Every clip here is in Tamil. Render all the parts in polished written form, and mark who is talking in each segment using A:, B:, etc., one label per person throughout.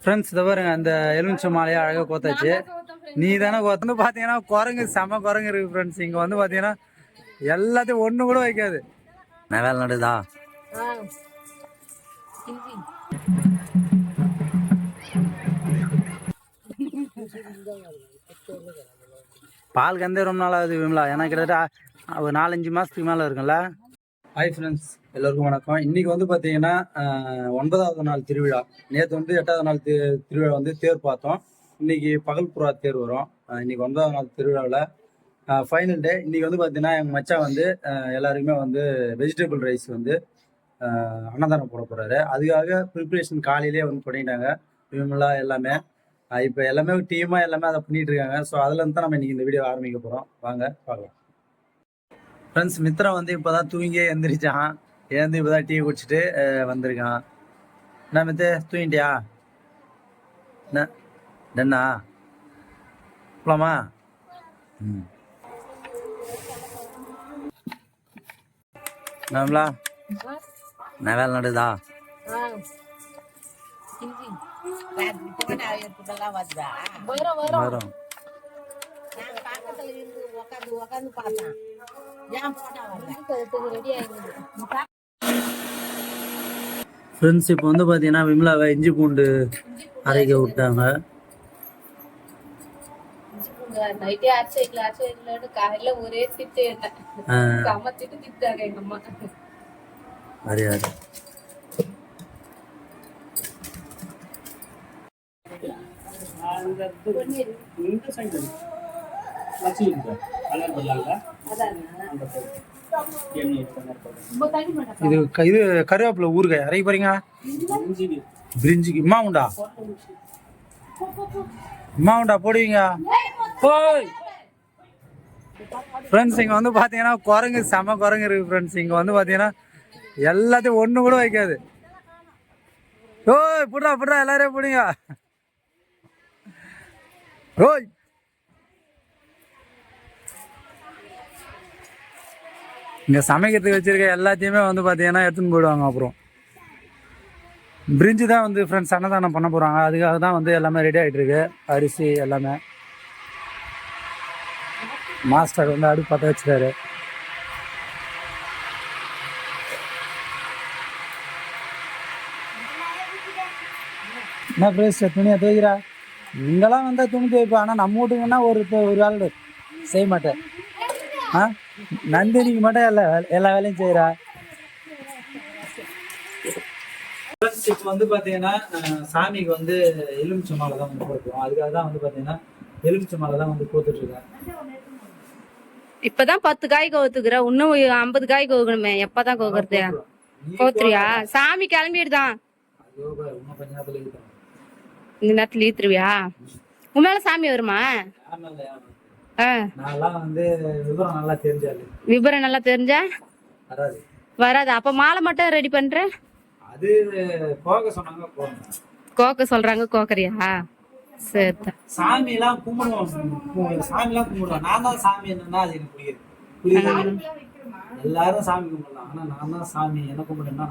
A: ஃப்ரெண்ட்ஸ் இதை பாருங்க, அந்த எலுமிச்சை மாலையை அழகாக கோத்தாச்சு. நீ தானே கோத்தன்னு பார்த்தீங்கன்னா குரங்கு செம குரங்கு இருக்கு ஃப்ரெண்ட்ஸ். இங்கே வந்து பார்த்தீங்கன்னா எல்லாத்தையும் ஒன்று கூட வைக்காது. நான் வேலை நடுதா பால் கந்தே ரொம்ப நாள் ஆகுது விமலா. ஏன்னா கிட்டத்தட்ட ஒரு 4-5 மாதத்துக்கு மேலே இருக்குல்ல. ஹாய் ஃப்ரெண்ட்ஸ், எல்லோருக்கும் வணக்கம். இன்னைக்கு வந்து பார்த்தீங்கன்னா 9வது நாள் திருவிழா. நேற்று வந்து 8வது நாள் திருவிழா வந்து தேர் பார்த்தோம். இன்னைக்கு பகல் புறா தேர் வரும். இன்னைக்கு 9வது நாள் திருவிழாவில் ஃபைனல் டே. இன்னைக்கு வந்து பார்த்தீங்கன்னா எங்கள் மச்சான் வந்து எல்லாருக்குமே வந்து வெஜிடபிள் ரைஸ் வந்து அன்னதானம் போட போகிறாரு. அதுக்காக ப்ரிப்ரேஷன் காலையிலே வந்து பண்ணிட்டாங்க இவங்களாம் எல்லாமே. இப்போ எல்லாமே டீமாக எல்லாமே அதை பண்ணிட்டு இருக்காங்க. ஸோ அதுலேருந்து தான் நம்ம இன்னைக்கு இந்த வீடியோ ஆரம்பிக்க போகிறோம். வாங்க பார்க்கலாம். ஃப்ரெண்ட்ஸ், மித்ரா வந்து இப்போ தான் தூங்கியே எழுந்திரிச்சான். எழுந்து இப்போ தான் டீ குடிச்சிட்டு வந்திருக்கான். என்ன மித்து, தூங்கிட்டியா? என்ன டன்னா போலாமா? நம்மளா நான் வேலை நடுதா வரும். ஃப்ரெண்ட்ஸ், இப்போ வந்து பார்த்தீங்கன்னா விமலாவை இஞ்சி பூண்டு அரைக்க விட்டாங்க.
B: ஒரே திட்டு திட்டாங்க எங்க அம்மா.
A: அறியாது இது கருவேப்பிலை ஊறுகாய் அரைக்க போறீங்க. பிரிஞ்சிக்கு இம்மா உண்டா போடுவீங்க. ஃப்ரெண்ட்ஸ், இங்கே வந்து பார்த்தீங்கன்னா குரங்கு செம குரங்கு இருக்கு ஃப்ரெண்ட்ஸ். இங்கே வந்து பார்த்தீங்கன்னா எல்லாத்தையும் ஒன்று கூட வைக்காது. ஓய் புட்றா எல்லாரையும் பிடிங்க. ஓய் இங்கே சமைக்கிறதுக்கு வச்சிருக்க எல்லாத்தையுமே வந்து பார்த்தீங்கன்னா எடுத்துன்னு போயிடுவாங்க. அப்புறம் பிரிஞ்சு தான் வந்து ஃப்ரெண்ட்ஸ் அன்னதானம் பண்ண போகிறாங்க. அதுக்காக தான் வந்து எல்லாமே ரெடி ஆகிட்டு இருக்கு. அரிசி எல்லாமே மாஸ்டர் வந்து அடுப்பு பற்ற வச்சுட்டாரு. என்ன ஃப்ரெஷ் துணியை துவைக்கிறா? இங்கெல்லாம் வந்தால் துணி துவைப்பா. ஆனால் நம்ம வீட்டுங்கன்னா ஒரு வேலை செய்ய மாட்டேன். நந்தினிக்கு மட்டும் எல்லா வேலையும் செய்யறா. இப்போ வந்து பாத்தீங்கன்னா சாமிக்கு வந்து எலுமிச்சை மாலை தான் வந்து போட்டுருவோம். அதுக்காக தான் வந்து பாத்தீங்கன்னா எலுமிச்சை மாலை தான் வந்து போட்டுட்டு இருக்கேன்.
B: இப்பதான் 10 காய் கோத்துக்குற, இன்னும் 50 காய் கோக்கணுமே. எப்பதான் கோக்குறது? கோத்துறியா? சாமி கிளம்பிடுதான் இந்த நேரத்துல ஈத்துருவியா? உன் மேல சாமி வருமா? விபரம் நல்லா தெரிஞ்சா வராது. அப்ப மாலை மட்டும் ரெடி பண்ற. கோக்க சொல்றாங்க, கோக்கறியா? சரி.
A: சாமி எல்லாம் கும்பிடுவோம். சாமி எல்லாம் கும்பிடுவோம். நான் தான் சாமி என்னன்னா அது எனக்கு புரியுது. எல்லாரும் சாமி கும்பிடலாம். ஆனா நான் தான் சாமி என்ன கும்பிடுன்னா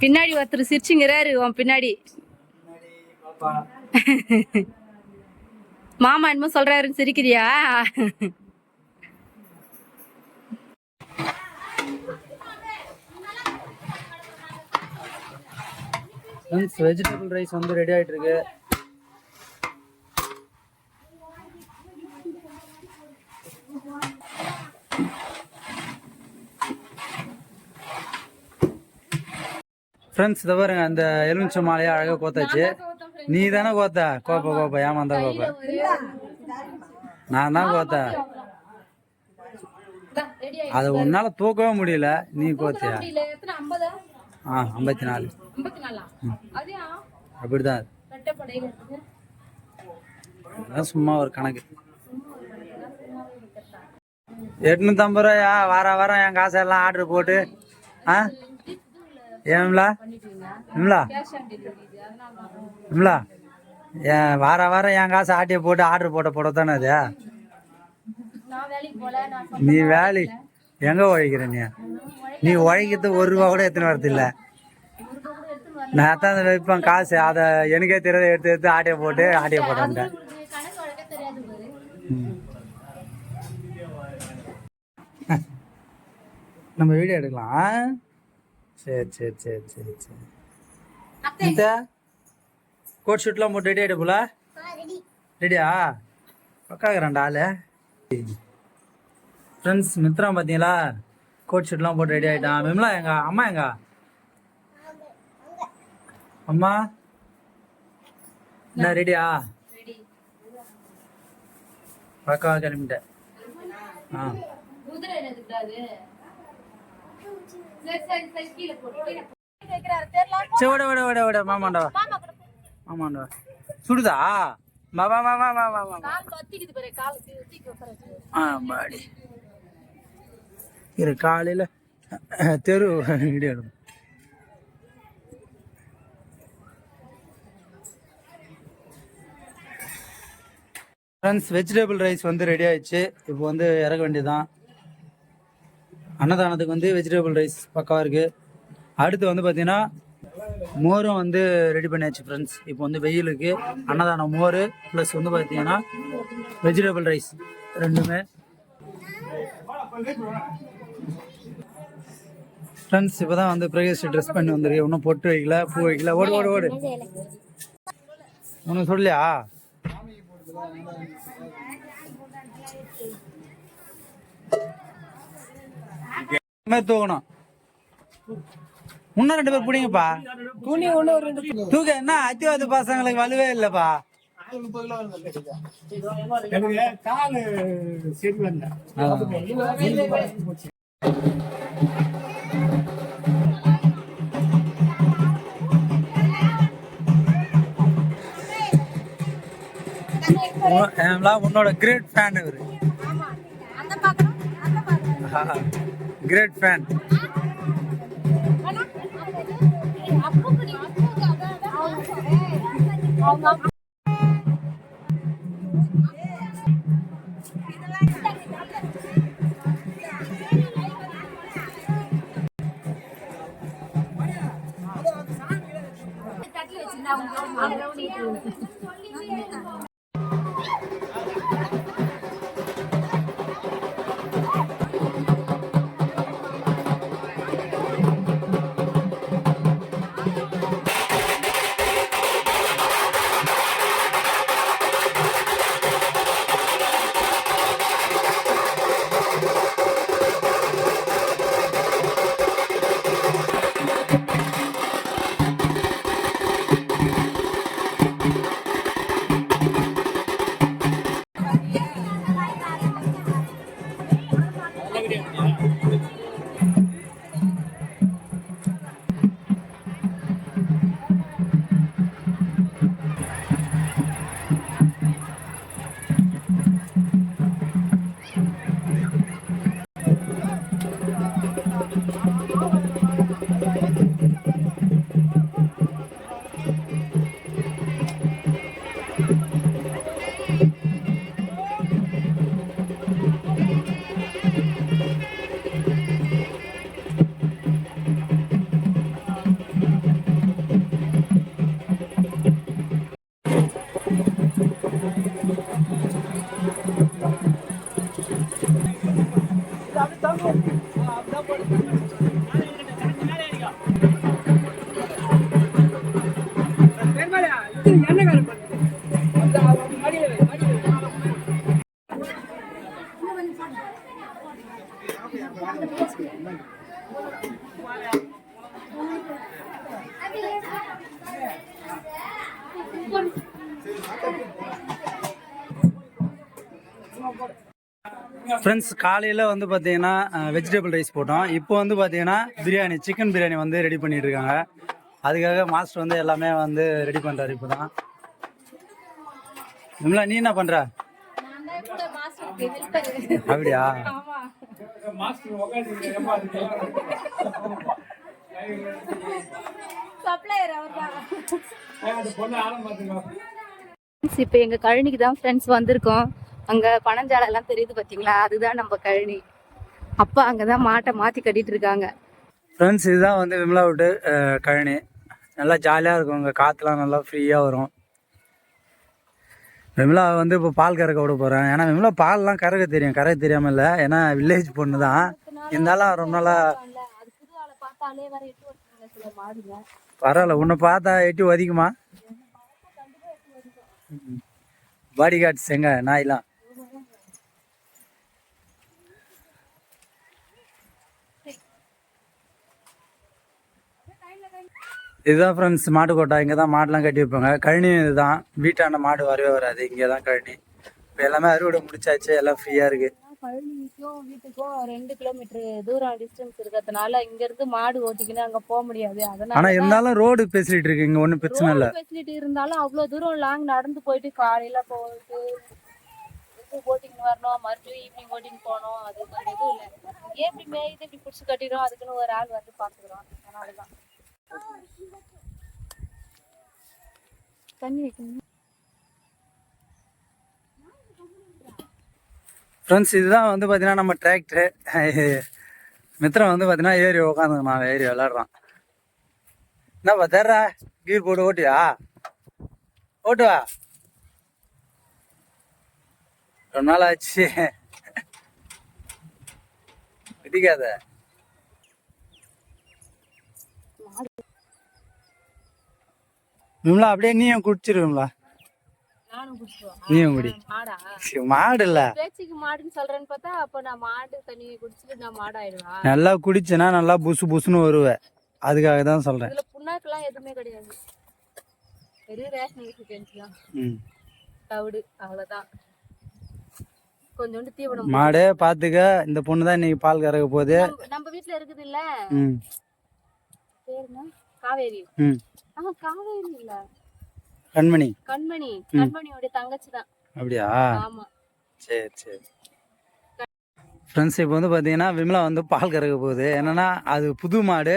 B: பின்னாடி ஒருத்தர் சிரிச்சுங்கிறாரு உன் பின்னாடி. மாமா என்னமோ சொல்றாருன்னு சிரிக்கிறியா?
A: வெஜிடபிள் ரைஸ் வந்து ரெடி ஆயிட்டு இருக்கு. ஃப்ரெண்ட்ஸ், இதை பாருங்க, அந்த எலுமிச்சை மாலையை அழகாக கோத்தாச்சு. நீ தானே கோத்த? கோப்ப ஏமாந்தா கோப்ப. நான் தான் கோத்த. அது உன்னால தூக்கவே முடியல. நீ கோத்தியா? 54. அப்படிதான். சும்மா ஒரு கணக்கு. 850 ரூபாயா? வாரம் என் காசெல்லாம் ஆர்டர் போட்டு ஏம்லா வாரம் என் காசு ஆட்டியை போட்டு ஆர்டர் போட தானே அது. நீ வேலை எங்க உழைக்கிற? நீ உழைக்கிறது 1 ரூபா கூட எத்தனை வரது இல்லை. நான் தான் வைப்பேன் காசு, அதை எனக்கே தெரியாத எடுத்து எடுத்து ஆட்டிய போட்டேன். நம்ம வீடியோ எடுக்கலாம். சரி. இந்த கோட் ஷூட்லாம் போட்டு ரெடி ஆகிட்டு போல. ரெடியா? பக்காக்குறான்டா ஆளு. ஃப்ரெண்ட்ஸ் மித்ரா பார்த்தீங்களா, கோட் ஷூட்லாம் போட்டு ரெடி ஆகிட்டான். விமலா எங்க அம்மா எங்க அம்மா என்ன ரெடியா? பக்கா கிளம்பிட்டேன். விட மாமாண்டா சுடுதா? இரு காலையில தெரு இடியாடும். ஃப்ரெண்ட்ஸ் வெஜிடபிள் ரைஸ் வந்து ரெடி ஆயிடுச்சு. இப்போ வந்து இறக்க வேண்டியதுதான். அன்னதானத்துக்கு வந்து வெஜிடபிள் ரைஸ் பக்காவாக இருக்குது. அடுத்து வந்து பார்த்தீங்கன்னா மோரும் வந்து ரெடி பண்ணியாச்சு ஃப்ரெண்ட்ஸ். இப்போ வந்து வெயிலுக்கு அன்னதானம் மோர் ப்ளஸ் வந்து பார்த்தீங்கன்னா வெஜிடபிள் ரைஸ் ரெண்டுமே. ஃப்ரெண்ட்ஸ் இப்போ தான் வந்து பிரகேஷ் ட்ரெஸ் பண்ணி வந்துருக்கு. ஒன்றும் பொட்டு வைக்கல, பூ வைக்கல. ஓடு ஒன்றும் சொல்லலையா? தூக்கணும். இன்னும் 2 பேர் பிடிங்கப்பா. தூக்க என்ன அத்தியாவது பசங்களுக்கு வலுவே இல்லப்பா. உன்னோட கிரேட் ஃபேன் இவரு. Great fan. ஃப்ரெண்ட்ஸ் காலையில் வந்து பார்த்தீங்கன்னா வெஜிடபிள் ரைஸ் போட்டோம். இப்போ வந்து பார்த்தீங்கன்னா பிரியாணி, சிக்கன் பிரியாணி வந்து ரெடி பண்ணிட்டு இருக்காங்க. அதுக்காக மாஸ்டர் வந்து எல்லாமே வந்து ரெடி பண்ணுறாரு. இப்போ தான் விமலா நீ என்ன பண்ணுற? அப்படியா?
B: இப்போ எங்க கழனிக்கு தான் ஃப்ரெண்ட்ஸ் வந்திருக்கோம். அங்க பனஞ்சாலை எல்லாம் தெரியுது பாத்தீங்களா, அதுதான் நம்ம கழனி. அப்பா அங்கதான் மாட்டை மாத்தி கட்டிட்டு இருக்காங்க.
A: ஃப்ரெண்ட்ஸ் இதுதான் வந்து விமலா விட்டு கழனி. நல்லா ஜாலியாக இருக்கும், இங்கே காற்றுலாம் நல்லா ஃப்ரீயாக வரும். விமலா வந்து இப்போ பால் கறக்க விட போகிறேன். ஏன்னா விமலா பால்லாம் கறக்க தெரியும், கறக்க தெரியாமல் இல்லை, ஏன்னா வில்லேஜ் பொண்ணு தான். இருந்தாலும் ரொம்ப நாளாக பரவாயில்ல, உன்னை பார்த்தா எட்டி ஒதிக்குமா? பாடி கார்ட்ஸ் எங்க நாயெல்லாம்? இதுதான் ஃப்ரெண்ட்ஸ் மாட்டு கோட்டா. இங்கே தான் மாடெலாம் கட்டி வைப்பாங்க. கழனி இதுதான், வீட்டாண்ட மாடு வரவே வராது, இங்கே தான் கழனி. இப்போ எல்லாமே அறுவடை முடிச்சாச்சு, எல்லாம் ஃப்ரீயாக இருக்குது.
B: கழனிக்கும் வீட்டுக்கும் 2 கிலோமீட்டர் தூரம் டிஸ்டன்ஸ் இருக்கிறதுனால இங்க இருந்து மாடு ஓட்டிக்கின்னு அங்க போக முடியாது. அதனால
A: ஆனால் இருந்தாலும் ரோடு ஃபெசிலிட்டி இருக்கு, இங்கே ஒன்றும் பிரச்சனை இல்லை.
B: ஃபெசிலிட்டி இருந்தாலும் அவ்வளவு தூரம் லாங் நடந்து போயிட்டு காலையில போயிட்டு ஓட்டிங் வரணும், மறுபடியும் ஈவினிங் ஓட்டிங் போகணும், அது அந்த இது இல்லை. எப்படி மேய்து இப்படி பிடிச்சி கட்டிடும், அதுக்குன்னு ஒரு ஆள் வந்து பாத்துக்கிறோம். அதனாலதான் தண்ணி வைக்கணும்.
A: ஃப்ரெண்ட்ஸ் இதுதான் வந்து பார்த்தீங்கன்னா நம்ம டிராக்டரு. மித்திரம் வந்து பார்த்தீங்கன்னா ஏறி உட்காந்துக்கணும், ஏறி விளாட்றான். என்னப்பா தேர்றா, கீர் போட்டு ஓட்டியா? ஓட்டுவா? ரொம்ப நாள் ஆச்சு, பிடிக்காத. விமலா அப்படியே நீயும் குடிச்சிருவீங்களா? நீயும் குடி. மாடு இல்ல,
B: பேச்சுக்கு மாடுன்னு சொல்றேன்னு பார்த்தா அப்ப நான் மாடு தண்ணியை குடிச்சிட்டு நான் மாடாயிடுவா.
A: நல்லா குடிச்சுன்னா நல்லா புசு புசுன்னு வருவேன், அதுக்காக தான் சொல்றேன்.
B: இதுல புண்ணாக்கெல்லாம் எதுவுமே கிடையாது, வெறும் ரேஷன் தான், தவிடு அவ்வளவுதான். கொஞ்சோண்டு தீவனம்.
A: மாடே பாத்துக்க, இந்த பொண்ணு தான் இன்னைக்கு பால் கறக்க போகுது.
B: நம்ம வீட்டுல இருக்குது இல்ல, பேருங்க காவேரி. காவேரி இல்ல,
A: கண்மணி.
B: கண்மணி, கண்மணியோட தங்கச்சி தான்.
A: அப்படியா?
B: ஆமா.
A: சரி சரி. ஃப்ரெண்ட்ஸ் இப்போ வந்து பார்த்தீங்கன்னா விமலா வந்து பால் கறக்க போகுது. என்னன்னா அது புது மாடு,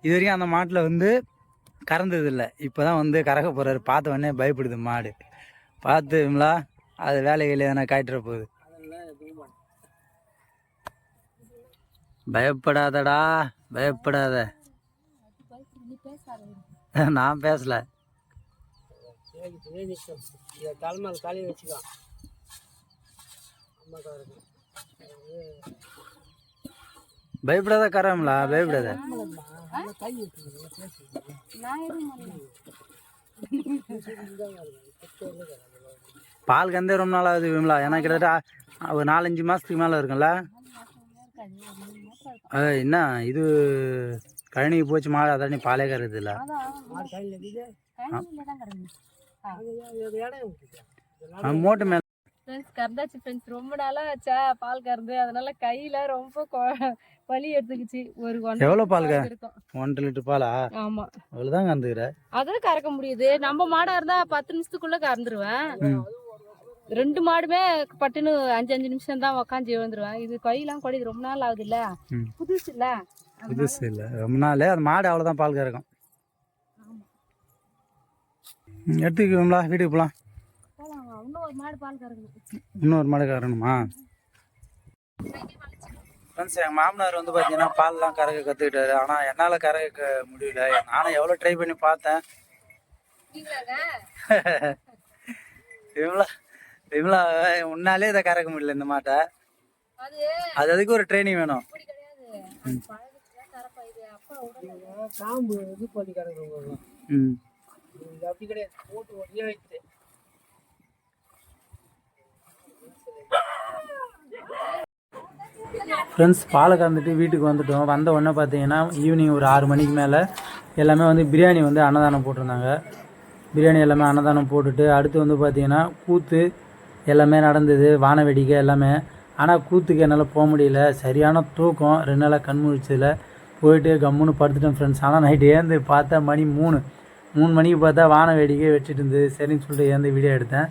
A: இது வரைக்கும் அந்த மாட்டில் வந்து கறந்தது இல்லை. இப்போ தான் வந்து கறக்க போகிறாரு. பார்த்த உடனே பயப்படுது மாடு. பார்த்து விமலா அது வேலைகள் எதனா காய்ட்டுற போகுது. பயப்படாதடா, பயப்படாத. நான் பேசல. பயப்படாத கராமலா, பயப்படாத. பால் கந்தே ரொம்ப நாள் ஆகுது விமலா. ஏன்னா கிட்டத்தட்ட ஒரு 4-5 மாசத்துக்கு மேல இருக்கும்ல. என்ன இது கழனிக்கு போச்சு மாடு, அதான் நீ பாலே கருது இல்ல. மோட்டு மேல
B: கறந்தாச்சு ஃப்ரெண்ட்ஸ், ரொம்ப நாளா ஆச்சா பால் கறந்து, அதனால கையில ரொம்ப வலி எடுத்துக்கிச்சு. ஒரு
A: எவ்வளவு பால் இருக்கும்? 1 லிட்டர் பாலா?
B: ஆமா,
A: அவ்வளவுதான் கறந்துக்கிற.
B: அதான் கறக்க முடியுது. நம்ம மாடா இருந்தா 10 நிமிஷத்துக்குள்ள கறந்துருவேன். 2 மாடுமே பட்டுன்னு 5 நிமிஷம் தான் உக்காந்து எழுந்துருவேன். இது கையெல்லாம் கொடி ரொம்ப நாள் ஆகுது இல்ல, புதுசு இல்ல.
A: புதுசு இல்ல, ரொம்ப நாள். அது மாடு அவ்வளவுதான் பால் கறக்கும். எடுத்துக்கோங்களா, வீட்டுக்கு போலாம்.
B: இன்னொரு மாடு பால் கறக்கணும்.
A: இன்னொரு மாடு கறக்கணுமா? ஃப்ரெண்ட்ஸ் எங்கள் மாமனார் வந்து பார்த்தீங்கன்னா பால்லாம் கறக்க கற்றுக்கிட்டாரு. ஆனால் என்னால் கறக்க முடியல. நானும் எவ்வளோ ட்ரை பண்ணி பார்த்தேன். விமலா விமலா உன்னாலே இதை கறக்க முடியல இந்த மாட்டை. அது அதுக்கு ஒரு ட்ரைனிங் வேணும். ஃப்ரெண்ட்ஸ் பாலை கறந்துட்டு வீட்டுக்கு வந்துட்டோம். வந்த உடனே பார்த்தீங்கன்னா ஈவினிங் ஒரு 6 மணிக்கு மேலே எல்லாமே வந்து பிரியாணி வந்து அன்னதானம் போட்டிருந்தாங்க. பிரியாணி எல்லாமே அன்னதானம் போட்டுட்டு அடுத்து வந்து பார்த்தீங்கன்னா கூத்து எல்லாமே நடந்தது, வான வேடிக்கை எல்லாமே. ஆனால் கூத்துக்கு என்னால் போக முடியல, சரியான தூக்கம். 2 நாளாக கண் முழிச்சதில் போயிட்டு கம்முன்னு படுத்துட்டேன் ஃப்ரெண்ட்ஸ். ஆனால் நைட்டு ஏந்து பார்த்தா மணி 3 மணிக்கு பார்த்தா வான வேடிக்கை வச்சுட்டு இருந்தது. சரின்னு சொல்லிட்டு ஏந்து வீடியோ எடுத்தேன்.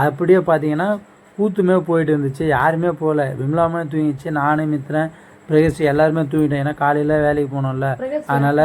A: அப்படியே பார்த்தீங்கன்னா கூத்துமே போயிட்டு இருந்துச்சு, யாருமே போகல. விமலாமே தூங்கிச்சு, நானும் மித்திரன் பிரகேஷ் எல்லாருமே தூங்கிட்டேன். ஏன்னா காலையில் வேலைக்கு போனோம்ல, அதனால்.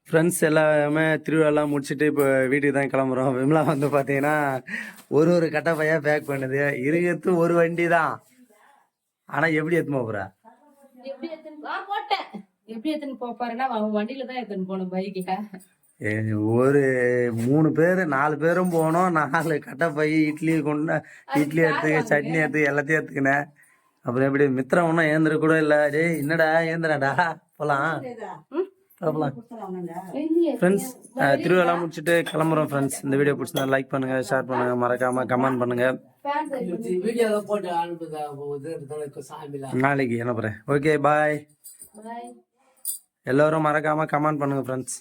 A: ஃப்ரெண்ட்ஸ் எல்லாமே திருவிழாலாம் முடிச்சுட்டு இப்போ வீட்டுக்கு தான் கிளம்புறோம். விமலா வந்து பார்த்தீங்கன்னா ஒரு கட்டப்பையாக பேக் பண்ணுது. இருக்கிறது ஒரு வண்டி தான், ஆனால் எப்படி எடுத்துமா போகிறா?
B: எப்படி எடுத்துன்னு போப்பாருன்னா அவன் வண்டியில தான் எடுத்துன்னு போனோம் பைக்ல.
A: ஒரு 3 பேர் 4 பேரும் போனோம். 4 கட்டை பை இட்லி கொண்டு இட்லி எடுத்துக்க சட்னி எடுத்துக்க எல்லாத்தையும் எடுத்துக்கினேன். அப்புறம் எப்படி மித்திரம் ஒன்றும் ஏந்திர கூட இல்லை. டேய் என்னடா ஏந்திரடா போகலாம் போகலாம் ஃப்ரெண்ட்ஸ். திருவிழா முடிச்சுட்டு கிளம்புறோம் ஃப்ரெண்ட்ஸ். இந்த வீடியோ பிடிச்சிருந்தா லைக் பண்ணுங்க, ஷேர் பண்ணுங்க, மறக்காம கமெண்ட் பண்ணுங்க. நாளைக்கு என்ன போறேன். Okay bye.
B: Bye.
A: எல்லாரும் மறக்காம கமெண்ட் பண்ணுங்க ஃப்ரெண்ட்ஸ்.